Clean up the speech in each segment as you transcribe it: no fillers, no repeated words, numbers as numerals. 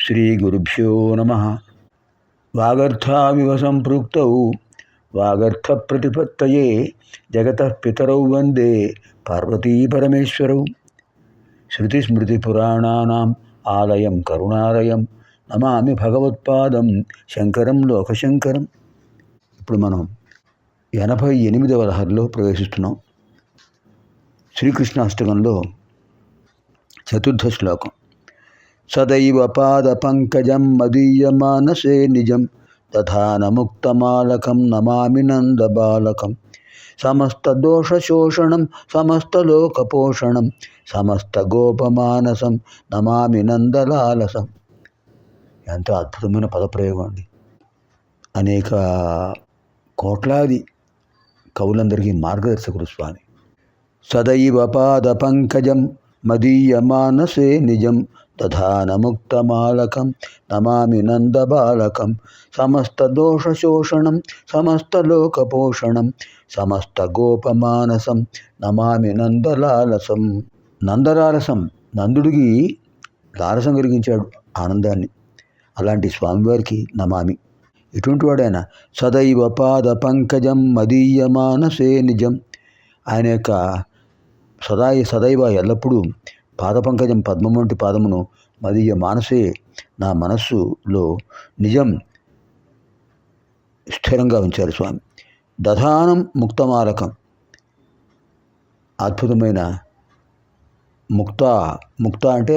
శ్రీగురుభ్యో నమః. వాగర్థావివ సంపృక్తౌ వాగర్థప్రతిపత్తయే జగతః పితరౌ వందే పార్వతీ పరమేశ్వరౌ. శృతిస్మృతిపురాణానాం ఆలయం కరుణాలయం నమామి భగవత్పాదం శంకరం లోకశంకరం. ఇప్పుడు మనం 88వ లహరిలో ప్రవేశిస్తున్నాం. శ్రీకృష్ణాష్టకంలో చతుర్థ శ్లోకం. సదైవ పాద పంకజం మదీయమానసే నిజం తథానముక్తమాలకం నమామి నందబాలకం. సమస్త దోషశోషణం సమస్తలోకపోషణం సమస్త గోపమానసం నమామి నందలాలసం. ఎంత అద్భుతమైన పదప్రయోగం అండి. అనేక కోట్లాది కవులందరికీ మార్గదర్శకుడు స్వామి. సదైవ పాద పంకజం మదీయమానసే నిజం తథానముక్తమాలకం నమామి నందబాలకం. సమస్త దోషశోషణం సమస్తలోకపోషణం సమస్త గోపమానసం నమామి నందలాలసం. నందలాలసం, నందుడికి లాలసం కలిగించాడు ఆనందాన్ని. అలాంటి స్వామివారికి నమామి. ఎటువంటి వాడైనా సదైవ పాద పంకజం మదీయమానసే నిజం. ఆయన యొక్క సదైవ ఎల్లప్పుడూ పాదపంకజం పద్మం వంటి పాదమును మదీయ మానసే నా మనస్సులో నిజం స్థిరంగా ఉంచారు స్వామి. దధానం ముక్తమాలకం, అద్భుతమైన ముక్త అంటే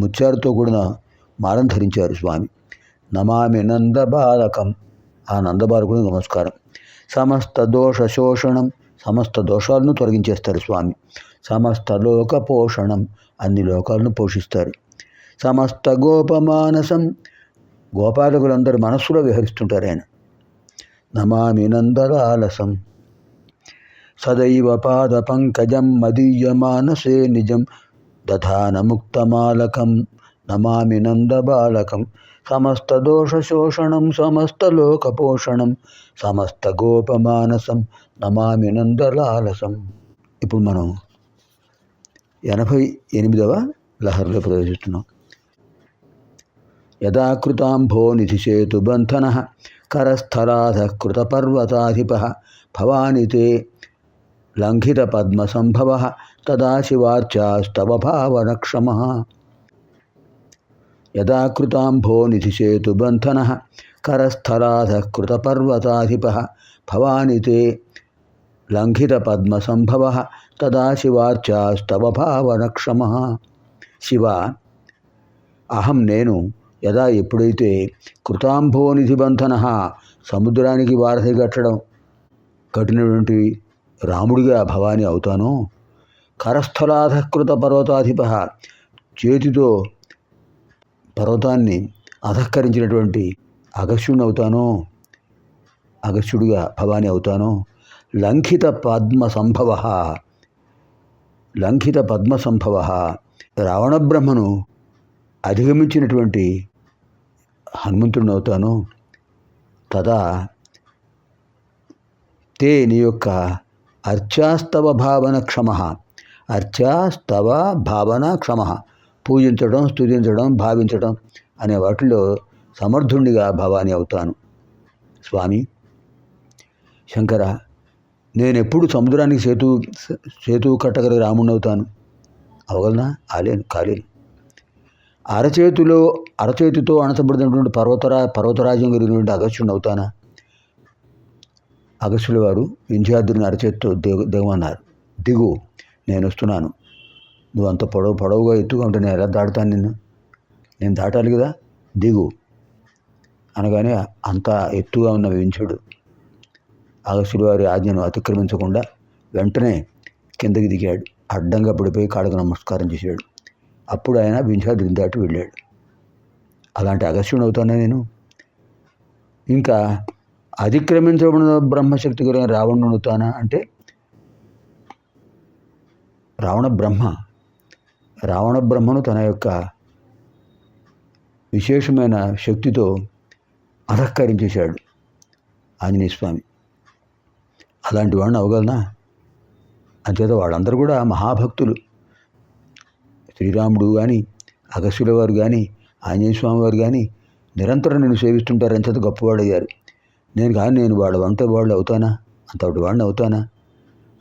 ముత్యారుతో కూడిన మాలను ధరించారు స్వామి. నమామి నందబాలకం, ఆ నందబాలకుడు నమస్కారం. సమస్త దోష శోషణం, సమస్త దోషాలను తొలగించేస్తారు స్వామి. సమస్త లోక పోషణం, అన్ని లోకాలను పోషిస్తారు. సమస్త గోపమానసం, గోపాలకులందరూ మనస్సులో విహరిస్తుంటారు ఆయన. నమామి నందలాలసం. సదైవ పాద పంకజం మదీయమానసే నిజం దధానముక్తమాలకం నమామి నందబాలకం. సమస్త దోషశోషణం సమస్త లోకపోషణం సమస్త గోపమానసం నమామి నందలాలసం. ఇప్పుడు మనం 88వ లహరిలో ప్రవేశిస్తున్నాం. యదా కృతాంభో నిధిసేతు బంధన కరస్థలాధ కృతపర్వతాధిప భవాని తే లంఘిత పద్మ సంభవ తదా శివార్చాస్తవ భావనక్షమ. యదా కృతాంభో నిధిసేతు బంధన కరస్థలాధ కృతపర్వతాధిప భవాని తే లంఘిత పద్మ సంభవ తదా శివార్చాస్తవ భావనక్షమ. శివ, అహం నేను, యదా ఎప్పుడైతే కృతాంభోనిధి బంధన సముద్రానికి వారధి కట్టినటువంటి రాముడిగా భవాని అవుతానో, కరస్థలాధకృత పర్వతాధిప చేతితో పర్వతాన్ని అధఃకరించినటువంటి అగస్త్యుడిని అవుతానో, అగస్త్యుడిగా భవాని అవుతానో, లంఘిత పద్మ సంభవ రావణ బ్రహ్మను అధిగమించినటువంటి హనుమంతుడిని అవుతాను. తదా తే నీ యొక్క అర్చాస్తవ భావన క్షమ, అర్చాస్తవ భావన క్షమ, పూజించడం, స్తుతించడం, భావించడం అనే వాటిలో సమర్థుడిగా భవాని అవుతాను. స్వామి శంకర, నేనెప్పుడు సముద్రానికి సేతువు కట్టగల రాముడిని అవుతాను. అవగలనా? కాలేను. అరచేతితో అణచబడినటువంటి పర్వతరాజ్యం కలిగినటువంటి అగస్త్యుని అవుతానా? అగస్త్యుల వారు వింధ్యాద్రిని అరచేతితో దిగమన్నారు. దిగు, నేను వస్తున్నాను. నువ్వు అంత పొడవుగా ఎత్తుగా ఉంటే నేను ఎలా దాటుతాను నిన్ను? నేను దాటాలి కదా, దిగు అనగానే అంత ఎత్తుగా ఉన్న వింధ్యుడు అగస్త్యుల వారి ఆజ్ఞను అతిక్రమించకుండా వెంటనే కిందకి దిగాడు. అడ్డంగా పడిపోయి కాళ్ళకు నమస్కారం చేశాడు. అప్పుడు ఆయన వింధ్యాద్రిని దాటి వెళ్ళాడు. అలాంటి అగస్త్యుని అవుతానే నేను. ఇంకా అతిక్రమించబడిన బ్రహ్మశక్తి కలిగిన రావణుని అవుతానా అంటే, రావణ బ్రహ్మను తన యొక్క విశేషమైన శక్తితో అధఃకరించేశాడు ఆంజనేయ స్వామి. అలాంటి వాడిని అవగలనా? అంచేత వాళ్ళందరూ కూడా మహాభక్తులు. శ్రీరాముడు కానీ, అగస్త్యుల వారు కానీ, ఆంజనేయ స్వామి వారు కానీ నిరంతరం నేను సేవిస్తుంటారు, అంచేత గొప్పవాడయ్యారు. నేను వాళ్ళ వంట వాళ్ళు అవుతానా, అంతటి వాడిని అవుతానా?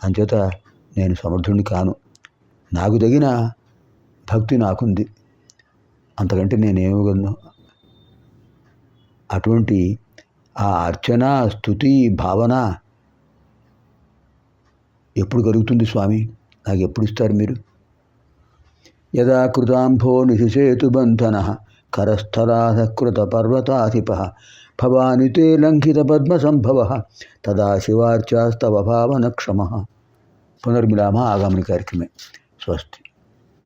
అంచేత నేను సమర్థుడిని కాను. నాకు తగిన భక్తి నాకుంది, అంతకంటే నేనేమగలను? అటువంటి ఆ అర్చన, స్తుతి, భావన ఎప్పుడు కలుగుతుంది స్వామి? నాకు ఎప్పుడు ఇస్తారు మీరు? యదా కృతాంభో నిశిసేతు బంధన కరస్థలాధకృత పర్వతాధిప భవాని తే లంఘిత పద్మ సంభవ తదా శివార్చాస్తవ భావన క్షమ. పునర్మిలామ ఆగామిని కార్యక్రమే. స్వస్తి.